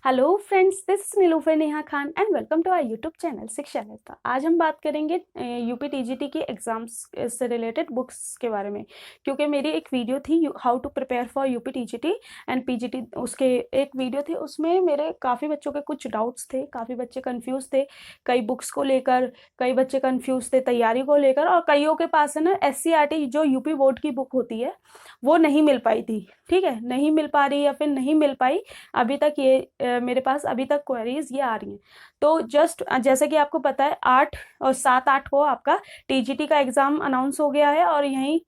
Hello friends, this is Nilufar Neha Khan and welcome to our YouTube channel Shiksha Lata. आज हम बात करेंगे यूपी टीजीटी की एग्जाम्स से रिलेटेड बुक्स के बारे में, क्योंकि मेरी एक वीडियो थी how to prepare for UP TGT and PGT. उसके एक वीडियो थी, उसमें मेरे काफ़ी बच्चों के कुछ डाउट्स थे, काफ़ी बच्चे कंफ्यूज थे कई बुक्स को लेकर, कई बच्चे कंफ्यूज थे तैयारी को लेकर, और कईयों के पास है ना SCERT जो यूपी बोर्ड की बुक होती है वो नहीं मिल पाई थी। ठीक है, नहीं मिल पा रही या फिर नहीं मिल पाई अभी तक, ये मेरे पास अभी तक क्वेरीज ये आ रही हैं। तो जस्ट जैसे कि आपको पता है 8 और 7-8 को आपका टीजीटी का एग्ज़ाम अनाउंस हो गया है, और यहीं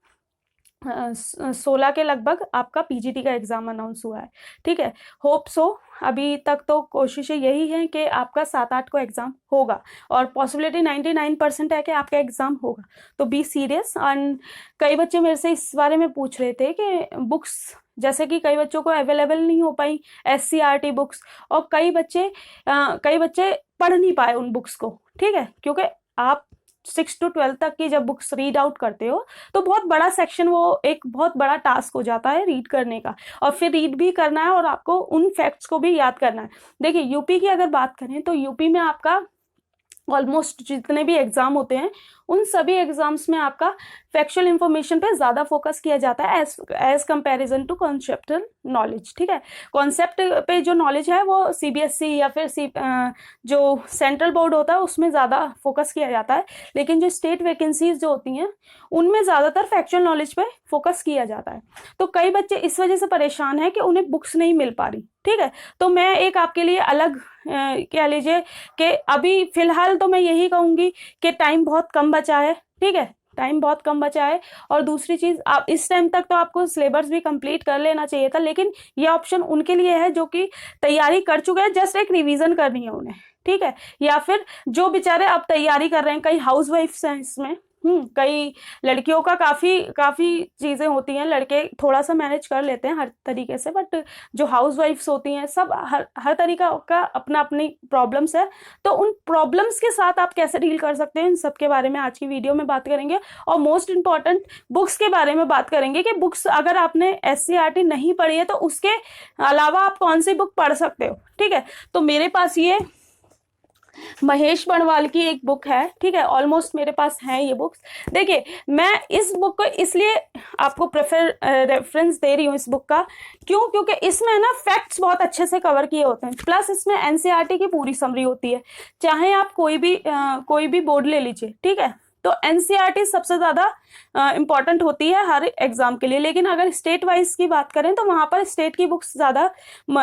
16 के लगभग आपका पीजीटी का एग्ज़ाम अनाउंस हुआ है। ठीक है, होप सो अभी तक तो कोशिशें यही हैं कि आपका 7-8 को एग्ज़ाम होगा, और पॉसिबिलिटी 99% है कि आपका एग्ज़ाम होगा। तो बी सीरियस। एंड कई बच्चे मेरे से इस बारे में पूछ रहे थे कि बुक्स, जैसे कि कई बच्चों को अवेलेबल नहीं हो पाई SCERT बुक्स, और कई बच्चे पढ़ नहीं पाए उन बुक्स को। ठीक है, क्योंकि आप 6 to 12 तक की जब बुक्स रीड आउट करते हो तो बहुत बड़ा सेक्शन, वो एक बहुत बड़ा टास्क हो जाता है रीड करने का, और फिर रीड भी करना है और आपको उन फैक्ट्स को भी याद करना है। देखिए, यूपी की अगर बात करें तो यूपी में आपका ऑलमोस्ट जितने भी एग्जाम होते हैं उन सभी एग्जाम्स में आपका फैक्चुअल इंफॉर्मेशन पे ज़्यादा फोकस किया जाता है as comparison to conceptual knowledge. ठीक है, कॉन्सेप्ट पे जो नॉलेज है वो CBSE या फिर जो सेंट्रल बोर्ड होता है उसमें ज़्यादा फोकस किया जाता है, लेकिन जो स्टेट वैकेंसीज जो होती हैं उनमें ज़्यादातर फैक्चुअल नॉलेज पे फोकस किया जाता है। तो कई बच्चे इस वजह से परेशान हैं कि उन्हें बुक्स नहीं मिल पा रही। ठीक है, तो मैं एक आपके लिए अलग कह लीजिए कि अभी फिलहाल तो मैं यही कहूँगी कि टाइम बहुत कम बचा है। ठीक है, टाइम बहुत कम बचा है, और दूसरी चीज़, आप इस टाइम तक तो आपको सिलेबस भी कंप्लीट कर लेना चाहिए था, लेकिन ये ऑप्शन उनके लिए है जो कि तैयारी कर चुके हैं, जस्ट एक रिवीजन करनी है उन्हें। ठीक है, या फिर जो बेचारे अब तैयारी कर रहे हैं, कई हाउस वाइफ्स हैं इसमें, कई लड़कियों का काफ़ी चीज़ें होती हैं, लड़के थोड़ा सा मैनेज कर लेते हैं हर तरीके से, बट जो हाउस वाइफ्स होती हैं सब हर तरीका का अपना अपनी प्रॉब्लम्स है। तो उन प्रॉब्लम्स के साथ आप कैसे डील कर सकते हैं, इन सब के बारे में आज की वीडियो में बात करेंगे, और मोस्ट इंपॉर्टेंट बुक्स के बारे में बात करेंगे कि बुक्स अगर आपने SCERT नहीं पढ़ी है तो उसके अलावा आप कौन सी बुक पढ़ सकते हो। ठीक है, तो मेरे पास ये महेश बणवाल की एक बुक है। ठीक है, ऑलमोस्ट मेरे पास है ये बुक्स। देखिए, मैं इस बुक को इसलिए आपको रेफरेंस दे रही हूँ इस बुक का, क्योंकि इसमें ना फैक्ट्स बहुत अच्छे से कवर किए होते हैं, प्लस इसमें NCERT की पूरी समरी होती है। चाहे आप कोई भी बोर्ड ले लीजिए, ठीक है, तो NCERT सबसे ज़्यादा इंपॉर्टेंट होती है हर एग्जाम के लिए, लेकिन अगर स्टेट वाइज की बात करें तो वहाँ पर स्टेट की बुक्स ज़्यादा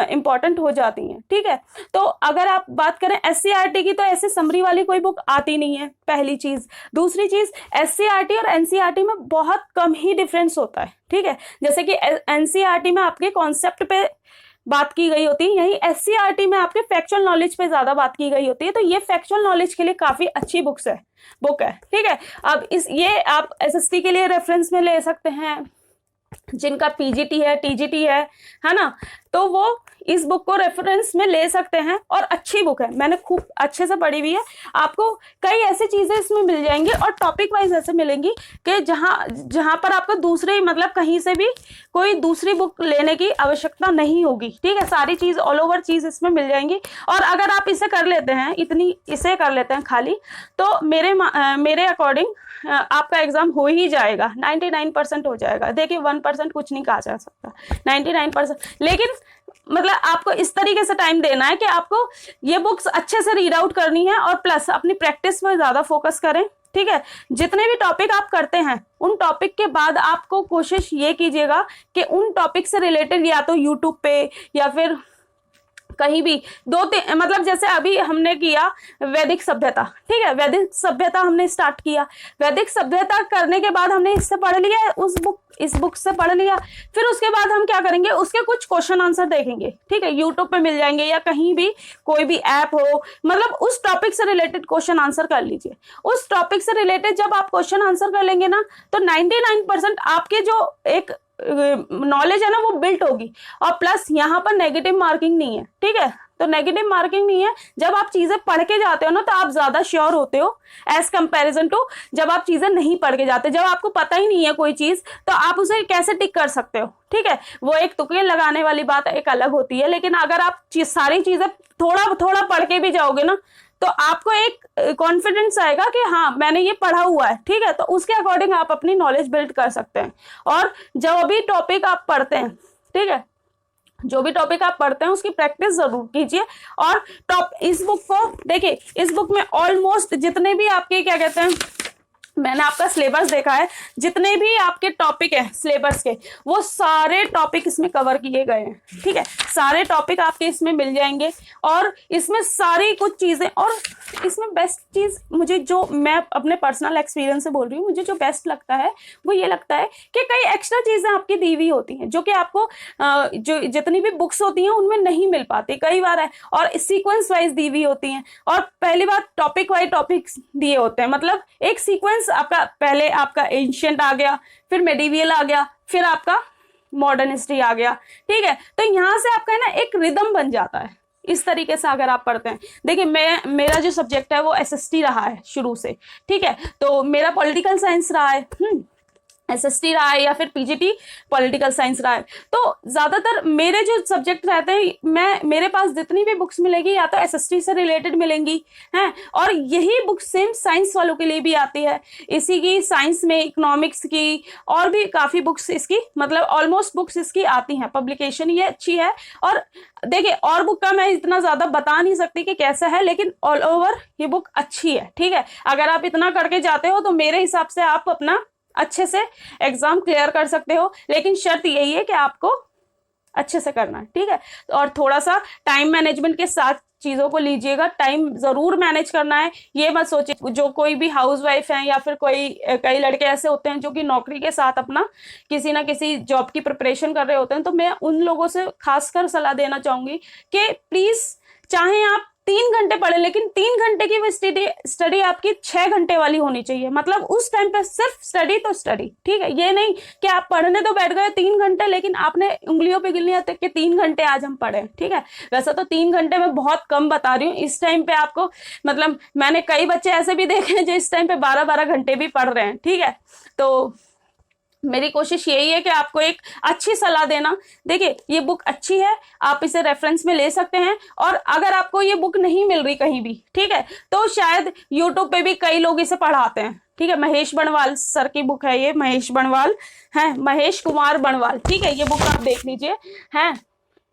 इंपॉर्टेंट हो जाती हैं। ठीक है, तो अगर आप बात करें SCERT की, तो ऐसे समरी वाली कोई बुक आती नहीं है, पहली चीज़। दूसरी चीज़, SCERT और NCERT में बहुत कम ही डिफरेंस होता है। ठीक है, जैसे कि NCERT में आपके कॉन्सेप्ट पे बात की गई होती है, यही SCERT में आपके फैक्चुअल नॉलेज पे ज्यादा बात की गई होती है, तो ये फैक्चुअल नॉलेज के लिए काफी अच्छी बुक है। ठीक है, अब ये आप SST के लिए रेफरेंस में ले सकते हैं, जिनका PGT है, TGT है ना, तो वो इस बुक को रेफरेंस में ले सकते हैं, और अच्छी बुक है, मैंने खूब अच्छे से पढ़ी हुई है। आपको कई ऐसी चीजें इसमें मिल जाएंगी और टॉपिक वाइज ऐसे मिलेंगी कि जहां पर आपको दूसरे मतलब कहीं से भी कोई दूसरी बुक लेने की आवश्यकता नहीं होगी। ठीक है, सारी चीज ऑल ओवर चीज इसमें मिल जाएंगी, और अगर आप इसे कर लेते हैं, इसे कर लेते हैं खाली, तो मेरे अकॉर्डिंग आपका एग्जाम हो ही जाएगा, 99% हो जाएगा। देखिए, 1% कुछ नहीं कहा जा सकता, 99%। लेकिन मतलब आपको इस तरीके से टाइम देना है कि आपको ये बुक्स अच्छे से रीड आउट करनी है, और प्लस अपनी प्रैक्टिस पर ज्यादा फोकस करें। ठीक है, जितने भी टॉपिक आप करते हैं उन टॉपिक के बाद आपको कोशिश ये कीजिएगा कि उन टॉपिक से रिलेटेड या तो यूट्यूब पे या फिर कहीं भी मतलब जैसे अभी हमने किया वैदिक सभ्यता। ठीक है, वैदिक सभ्यता हमने स्टार्ट किया, वैदिक सभ्यता करने के बाद हमने इससे पढ़ लिया, इस बुक से पढ़ लिया, फिर उसके बाद हम क्या करेंगे, उसके कुछ क्वेश्चन आंसर देखेंगे। ठीक है, यूट्यूब पे मिल जाएंगे या कहीं भी कोई भी ऐप हो, मतलब उस टॉपिक से रिलेटेड क्वेश्चन आंसर कर लीजिए। उस टॉपिक से रिलेटेड जब आप क्वेश्चन आंसर कर लेंगे ना, तो 99% आपके जो एक नॉलेज है ना वो बिल्ट होगी। और प्लस यहाँ पर नेगेटिव मार्किंग नहीं है, ठीक है, तो नेगेटिव मार्किंग नहीं है। जब आप चीजें पढ़ के जाते हो ना तो आप ज्यादा श्योर होते हो एज कंपैरिजन टू जब आप चीजें नहीं पढ़ के जाते। जब आपको पता ही नहीं है कोई चीज तो आप उसे कैसे टिक कर सकते हो, ठीक है, वो एक तुक्के लगाने वाली बात एक अलग होती है। लेकिन अगर आप सारी चीजें थोड़ा थोड़ा पढ़ के भी जाओगे ना तो आपको एक कॉन्फिडेंस आएगा कि हाँ मैंने ये पढ़ा हुआ है, ठीक है, तो उसके अकॉर्डिंग आप अपनी नॉलेज बिल्ड कर सकते हैं। और जो भी टॉपिक आप पढ़ते हैं, ठीक है, जो भी टॉपिक आप पढ़ते हैं उसकी प्रैक्टिस जरूर कीजिए। और इस बुक को देखिए, इस बुक में ऑलमोस्ट जितने भी आपके क्या कहते हैं, मैंने आपका सिलेबस देखा है, जितने भी आपके टॉपिक है सिलेबस के वो सारे टॉपिक इसमें कवर किए गए हैं, ठीक है, सारे टॉपिक आपके इसमें मिल जाएंगे। और इसमें सारी कुछ चीजें, और इसमें बेस्ट चीज मुझे जो मैं अपने पर्सनल एक्सपीरियंस से बोल रही हूँ, मुझे जो बेस्ट लगता है वो ये लगता है कि कई एक्स्ट्रा चीजें आपकी दी हुई होती हैं जो कि आपको जो जितनी भी बुक्स होती हैं उनमें नहीं मिल पाती कई बार है, और सीक्वेंस वाइज दी हुई होती हैं। और पहली बात टॉपिक वाइज टॉपिक्स दिए होते हैं, मतलब एक सीक्वेंस आपका पहले आपका एंशिएंट आ गया, फिर मेडिवियल आ गया, फिर आपका मॉडर्न हिस्ट्री आ गया, ठीक है, तो यहां से आपका है ना एक रिदम बन जाता है। इस तरीके से अगर आप पढ़ते हैं, देखिए मेरा जो सब्जेक्ट है वो एसएसटी रहा है शुरू से, ठीक है, तो मेरा पॉलिटिकल साइंस रहा है, एसएसटी रहा है, या फिर पीजीटी पॉलिटिकल साइंस रहा है। तो ज्यादातर मेरे जो सब्जेक्ट रहते हैं, मेरे पास जितनी भी बुक्स मिलेगी या तो एसएसटी से रिलेटेड मिलेंगी हैं, और यही बुक सेम साइंस वालों के लिए भी आती है। इसी की साइंस में इकोनॉमिक्स की और भी काफी बुक्स इसकी, मतलब ऑलमोस्ट बुक्स इसकी आती हैं। पब्लिकेशन ये अच्छी है। और देखिए और बुक का मैं इतना ज्यादा बता नहीं सकती कि कैसा है, लेकिन ऑल ओवर ये बुक अच्छी है, ठीक है। अगर आप इतना करके जाते हो तो मेरे हिसाब से आप अपना अच्छे से एग्जाम क्लियर कर सकते हो। लेकिन शर्त यही है कि आपको अच्छे से करना है, ठीक है, और थोड़ा सा टाइम मैनेजमेंट के साथ चीजों को लीजिएगा। टाइम जरूर मैनेज करना है, ये मत सोचिए। जो कोई भी हाउसवाइफ है या फिर कई लड़के ऐसे होते हैं जो कि नौकरी के साथ अपना किसी ना किसी जॉब की प्रिपरेशन कर रहे होते हैं, तो मैं उन लोगों से खासकर सलाह देना चाहूंगी कि प्लीज चाहे आप 3 घंटे पढ़े, लेकिन 3 घंटे की स्टडी आपकी 6 घंटे वाली होनी चाहिए। मतलब उस टाइम पे सिर्फ स्टडी तो स्टडी, ठीक है, ये नहीं कि आप पढ़ने तो बैठ गए 3 घंटे लेकिन आपने उंगलियों पे गिननी है कि 3 घंटे आज हम पढ़े, ठीक है। वैसे तो 3 घंटे में बहुत कम बता रही हूँ इस टाइम पे आपको, मतलब मैंने कई बच्चे ऐसे भी देखे हैं जो इस टाइम पे 12-12 घंटे भी पढ़ रहे हैं, ठीक है। तो मेरी कोशिश यही है कि आपको एक अच्छी सलाह देना। देखिए ये बुक अच्छी है, आप इसे रेफरेंस में ले सकते हैं। और अगर आपको ये बुक नहीं मिल रही कहीं भी, ठीक है, तो शायद यूट्यूब पे भी कई लोग इसे पढ़ाते हैं, ठीक है। महेश बणवाल सर की बुक है ये, महेश बणवाल है, महेश कुमार बणवाल, ठीक है, ये बुक आप देख लीजिए हैं।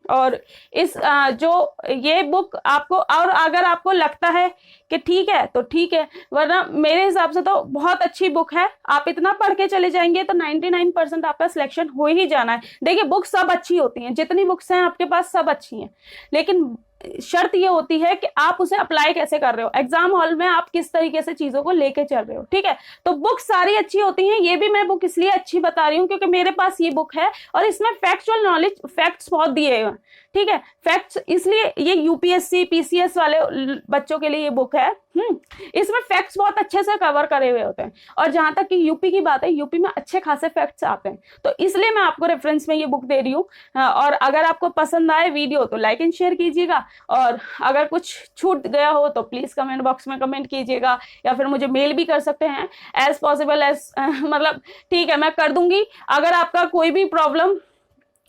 और इस जो ये बुक आपको, और अगर आपको लगता है कि ठीक है तो ठीक है, वरना मेरे हिसाब से तो बहुत अच्छी बुक है। आप इतना पढ़ के चले जाएंगे तो 99% आपका सिलेक्शन हो ही जाना है। देखिए बुक सब अच्छी होती हैं, जितनी बुक्स हैं आपके पास सब अच्छी हैं, लेकिन शर्त ये होती है कि आप उसे अप्लाई कैसे कर रहे हो, एग्जाम हॉल में आप किस तरीके से चीजों को लेके चल रहे हो, ठीक है। तो बुक सारी अच्छी होती हैं, ये भी मैं बुक इसलिए अच्छी बता रही हूँ क्योंकि मेरे पास ये बुक है और इसमें फैक्चुअल नॉलेज, फैक्ट्स बहुत दिए हुए हैं, ठीक है, फैक्ट्स, इसलिए ये यूपीएससी पीसीएस वाले बच्चों के लिए ये बुक है। इसमें फैक्ट्स बहुत अच्छे से कवर करे हुए होते हैं। और जहां तक कि यूपी की बात है, यूपी में अच्छे खासे फैक्ट्स आते हैं, तो इसलिए मैं आपको रेफरेंस में ये बुक दे रही हूँ। और अगर आपको पसंद आए वीडियो तो लाइक एंड शेयर कीजिएगा, और अगर कुछ छूट गया हो तो प्लीज कमेंट बॉक्स में कमेंट कीजिएगा, या फिर मुझे मेल भी कर सकते हैं एज पॉसिबल एज, मतलब ठीक है मैं कर दूंगी। अगर आपका कोई भी प्रॉब्लम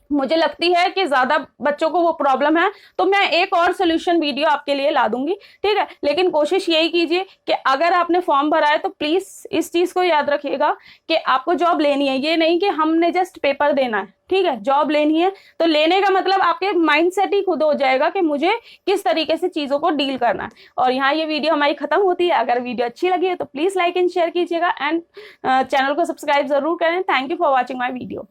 मुझे लगती है कि ज्यादा बच्चों को वो प्रॉब्लम है तो मैं एक और सोल्यूशन वीडियो आपके लिए ला दूंगी, ठीक है। लेकिन कोशिश यही कीजिए कि अगर आपने फॉर्म भरा है तो प्लीज इस चीज को याद रखिएगा कि आपको जॉब लेनी है, ये नहीं कि हमने जस्ट पेपर देना है, ठीक है। जॉब लेनी है तो लेने का मतलब आपके माइंडसेट ही खुद हो जाएगा कि मुझे किस तरीके से चीजों को डील करना है। और यहाँ ये वीडियो हमारी खत्म होती है। अगर वीडियो अच्छी लगी है तो प्लीज लाइक एंड शेयर कीजिएगा, एंड चैनल को सब्सक्राइब जरूर करें। Thank you for watching my video.